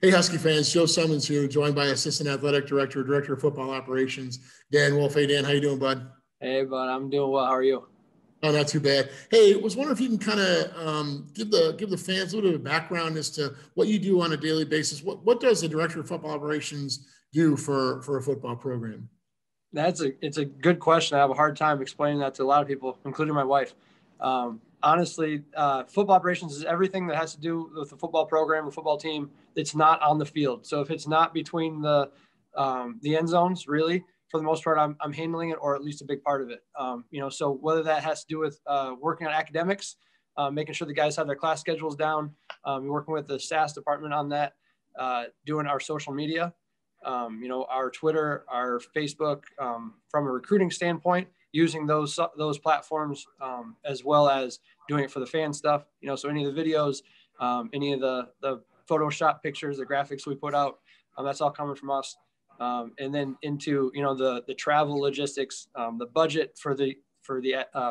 Hey, Husky fans, Joe Summins here, joined by Assistant Athletic Director, Director of Football Operations, Dan Wolfe. Hey, Dan, how you doing, bud? Hey, bud, I'm doing well. How are you? Oh, not too bad. Hey, I was wondering if you can kind of give the fans a little bit of background as to what you do on a daily basis. What does the Director of Football Operations do for a football program? It's a good question. I have a hard time explaining that to a lot of people, including my wife. Honestly, football operations is everything that has to do with the football program, the football team. It's not on the field. So if it's not between the end zones, really, for the most part, I'm handling it, or at least a big part of it. So whether that has to do with working on academics, making sure the guys have their class schedules down, working with the SAS department on that, doing our social media, our Twitter, our Facebook, from a recruiting standpoint, using those platforms, as well as doing it for the fan stuff. So any of the videos, any of the Photoshop pictures, the graphics we put out, that's all coming from us. And then into the travel logistics, the budget for the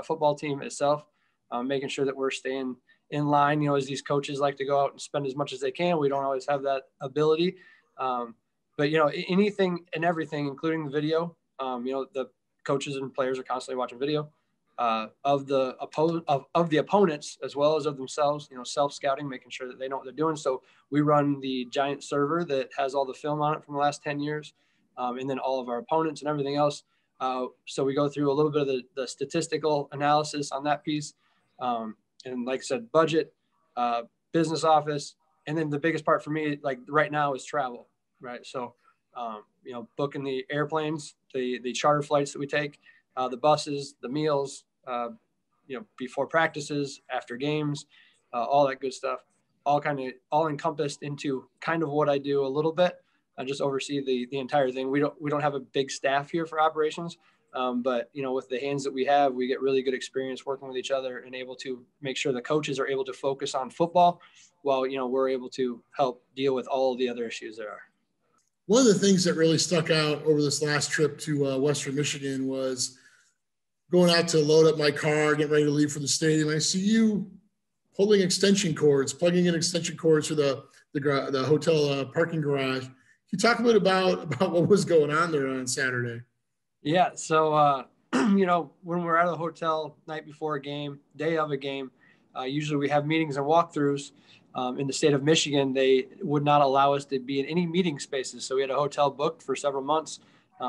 football team itself, making sure that we're staying in line. As these coaches like to go out and spend as much as they can, we don't always have that ability. But anything and everything, including the video, the coaches and players are constantly watching video of the opponents as well as of themselves. Self-scouting, making sure that they know what they're doing. So we run the giant server that has all the film on it from the last 10 years, and then all of our opponents and everything else. So we go through a little bit of the statistical analysis on that piece, and like I said, budget, business office, and then the biggest part for me, like right now, is travel. Right. So, booking the airplanes, the charter flights that we take, the buses, the meals, before practices, after games, all that good stuff, all encompassed into kind of what I do a little bit. I just oversee the entire thing. We don't have a big staff here for operations. But with the hands that we have, we get really good experience working with each other and able to make sure the coaches are able to focus on football while, we're able to help deal with all of the other issues there are. One of the things that really stuck out over this last trip to Western Michigan was going out to load up my car, getting ready to leave for the stadium. I see you pulling extension cords, plugging in extension cords for the hotel parking garage. Can you talk a bit about what was going on there on Saturday? Yeah. So, when we're out of the hotel night before a game, day of a game, usually we have meetings and walkthroughs. In the state of Michigan, they would not allow us to be in any meeting spaces. So we had a hotel booked for several months,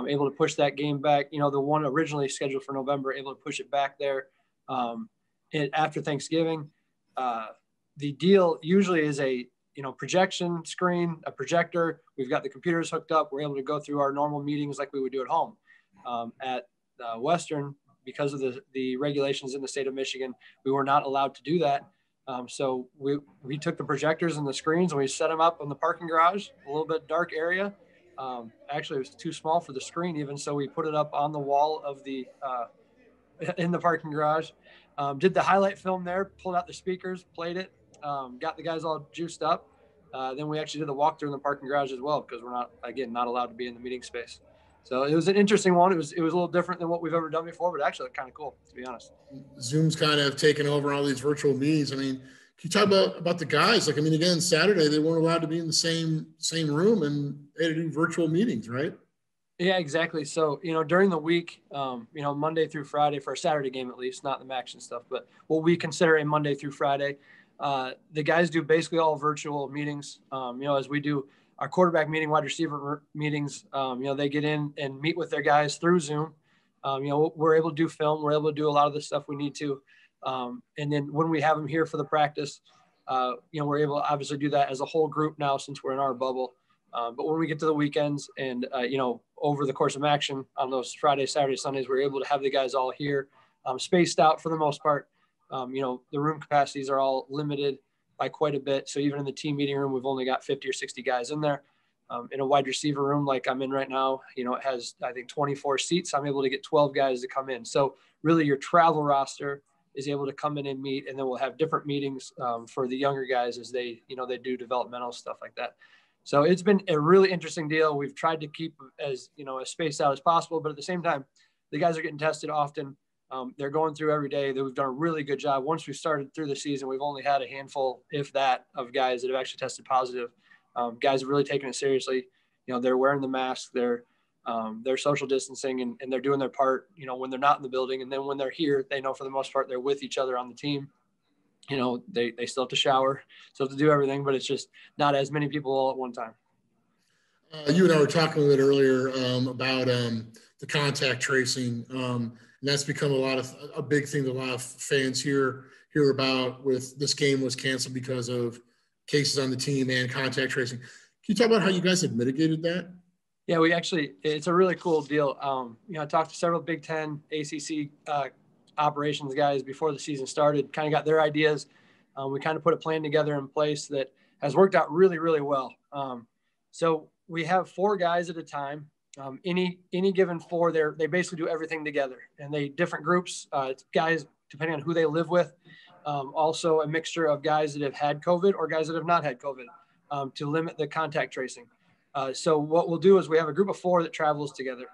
able to push that game back. The one originally scheduled for November, able to push it back there. After Thanksgiving, the deal usually is a projection screen, a projector. We've got the computers hooked up. We're able to go through our normal meetings like we would do at home. At Western, because of the regulations in the state of Michigan, we were not allowed to do that. So we took the projectors and the screens and we set them up in the parking garage, a little bit dark area. Actually, it was too small for the screen even, so we put it up on the wall of in the parking garage. Did the highlight film there, pulled out the speakers, played it, got the guys all juiced up. Then we actually did the walkthrough in the parking garage as well, because we're not allowed to be in the meeting space. So it was an interesting one. It was a little different than what we've ever done before, but actually kind of cool, to be honest. Zoom's kind of taken over all these virtual meetings. I mean, can you talk about the guys? Like, I mean, again, Saturday, they weren't allowed to be in the same room, and they had to do virtual meetings, right? Yeah, exactly. So, during the week, Monday through Friday, for a Saturday game at least, not the MACs and stuff, but what we consider a Monday through Friday, the guys do basically all virtual meetings, as we do our quarterback meeting, wide receiver meetings. They get in and meet with their guys through Zoom. We're able to do film. We're able to do a lot of the stuff we need to. And then when we have them here for the practice, we're able to obviously do that as a whole group now since we're in our bubble. But when we get to the weekends and, over the course of action on those Fridays, Saturdays, Sundays, we're able to have the guys all here, spaced out for the most part. The room capacities are all limited by quite a bit. So even in the team meeting room, we've only got 50 or 60 guys in there. In a wide receiver room like I'm in right now, it has, I think, 24 seats. I'm able to get 12 guys to come in. So really your travel roster is able to come in and meet, and then we'll have different meetings for the younger guys as they do developmental stuff like that. So it's been a really interesting deal. We've tried to keep as spaced out as possible, but at the same time, the guys are getting tested often. They're going through every day. We've done a really good job. Once we started through the season, we've only had a handful, if that, of guys that have actually tested positive. Guys are really taking it seriously. They're wearing the mask, they're social distancing, and they're doing their part, when they're not in the building. And then when they're here, they know for the most part, they're with each other on the team. They still have to shower, still have to do everything, but it's just not as many people all at one time. You and I were talking a bit earlier about the contact tracing, and that's become a big thing that a lot of fans hear about. With this game was canceled because of cases on the team and contact tracing. Can you talk about how you guys have mitigated that? Yeah, it's a really cool deal. I talked to several Big Ten, ACC operations guys before the season started, kind of got their ideas. We kind of put a plan together in place that has worked out really, really well. So we have 4 guys at a time. Any given 4, they basically do everything together, and they different groups. It's guys depending on who they live with. Also a mixture of guys that have had COVID or guys that have not had COVID, to limit the contact tracing. So what we'll do is we have a group of 4 that travels together.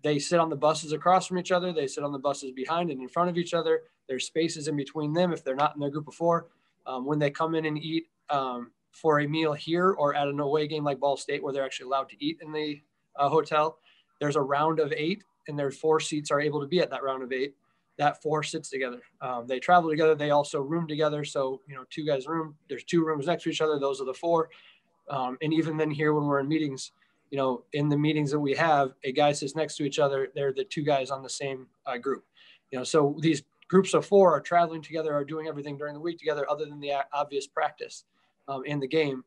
They sit on the buses across from each other. They sit on the buses behind and in front of each other. There's spaces in between them if they're not in their group of 4. When they come in and eat for a meal here or at an away game like Ball State, where they're actually allowed to eat in the hotel, there's a round of 8, and their 4 seats are able to be at that round of 8. That 4 sits together. They travel together. They also room together. So, 2 guys room. There's 2 rooms next to each other. Those are the 4. And even then here when we're in meetings, in the meetings that we have, a guy sits next to each other. They're the 2 guys on the same group. So these groups of 4 are traveling together, are doing everything during the week together other than the obvious practice in the game.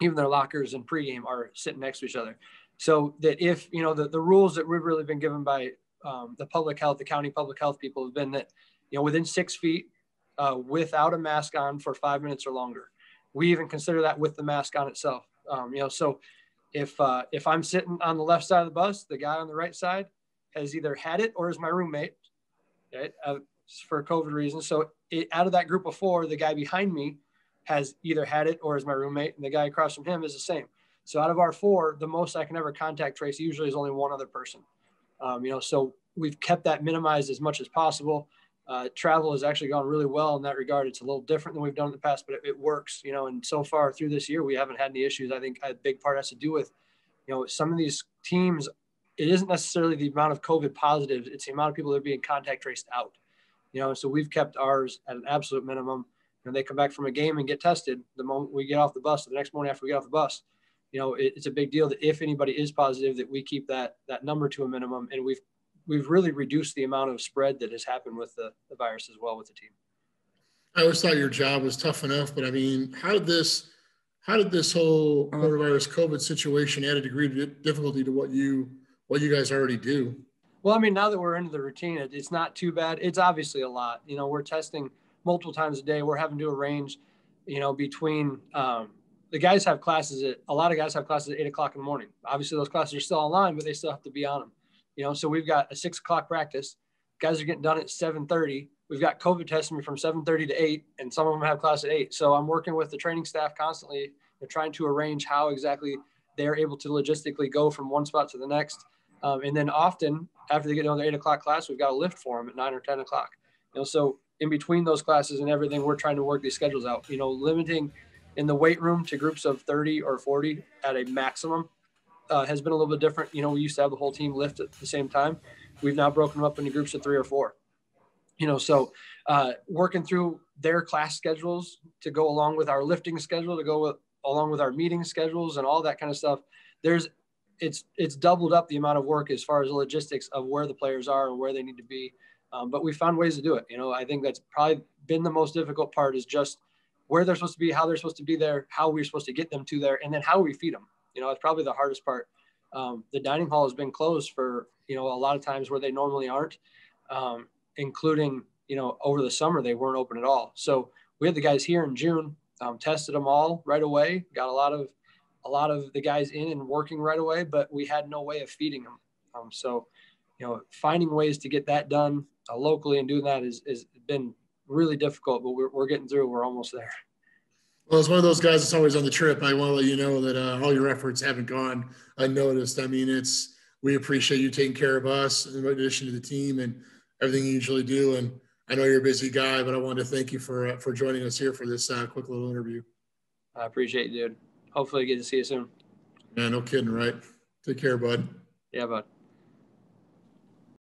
Even their lockers and pregame are sitting next to each other. So that if, the rules that we've really been given by the county public health people have been that, within 6 feet without a mask on for 5 minutes or longer. We even consider that with the mask on itself. So if I'm sitting on the left side of the bus, the guy on the right side has either had it or is my roommate, right, for COVID reasons. So out of that group of 4, the guy behind me has either had it or is my roommate, and the guy across from him is the same. So out of our 4, the most I can ever contact trace usually is only one other person. So we've kept that minimized as much as possible. Travel has actually gone really well in that regard. It's a little different than we've done in the past, but it works, and so far through this year, we haven't had any issues. I think a big part has to do with, some of these teams, it isn't necessarily the amount of COVID positives, it's the amount of people that are being contact traced out, so we've kept ours at an absolute minimum. They come back from a game and get tested the moment we get off the bus, or the next morning after we get off the bus. It's a big deal that if anybody is positive, that we keep that number to a minimum. And we've really reduced the amount of spread that has happened with the virus as well with the team. I always thought your job was tough enough, but I mean, how did this whole coronavirus COVID situation add a degree of difficulty to what you guys already do? Well, I mean, now that we're into the routine, it's not too bad. It's obviously a lot. We're testing multiple times a day. We're having to arrange, between the guys have classes a lot of guys have classes at 8:00 in the morning. Obviously those classes are still online, but they still have to be on them. So we've got a 6:00 practice. Guys are getting done at 7:30. We've got COVID testing me from 7:30 to 8, and some of them have class at 8. So I'm working with the training staff constantly. They're trying to arrange how exactly they're able to logistically go from one spot to the next. And then often after they get done their 8:00 class, we've got a lift for them at 9 or 10 o'clock. So in between those classes and everything, we're trying to work these schedules out, limiting in the weight room to groups of 30 or 40 at a maximum has been a little bit different. We used to have the whole team lift at the same time. We've now broken them up into groups of 3 or 4, so working through their class schedules to go along with our lifting schedule, to go along with our meeting schedules and all that kind of stuff. It's doubled up the amount of work as far as the logistics of where the players are and where they need to be. But we found ways to do it. I think that's probably been the most difficult part, is just where they're supposed to be, how they're supposed to be there, how we're supposed to get them to there, and then how we feed them. It's probably the hardest part. The dining hall has been closed for, a lot of times where they normally aren't, including, over the summer, they weren't open at all. So we had the guys here in June, tested them all right away, got a lot of the guys in and working right away, but we had no way of feeding them. So finding ways to get that done locally and doing that has been really difficult, but we're getting through. We're almost there. Well, as one of those guys that's always on the trip, I want to let you know that all your efforts haven't gone unnoticed. I mean, we appreciate you taking care of us in addition to the team and everything you usually do. And I know you're a busy guy, but I wanted to thank you for joining us here for this quick little interview. I appreciate you, dude. hopefully get to see you soon. Yeah, no kidding, right? Take care, bud. Yeah, bud.